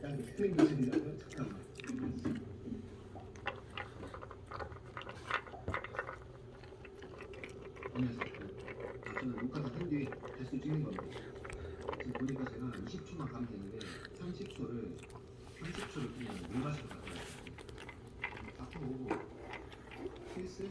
약간 스트레이트이라고요? 잠깐만. 안녕하세요. 저는 녹화가 한 뒤에 개수 찍는 겁니다. 지금 보니까 제가 20초만 가면 되는데 30초를 그냥 물마시고 갔더라고요. 바꿔보고 필수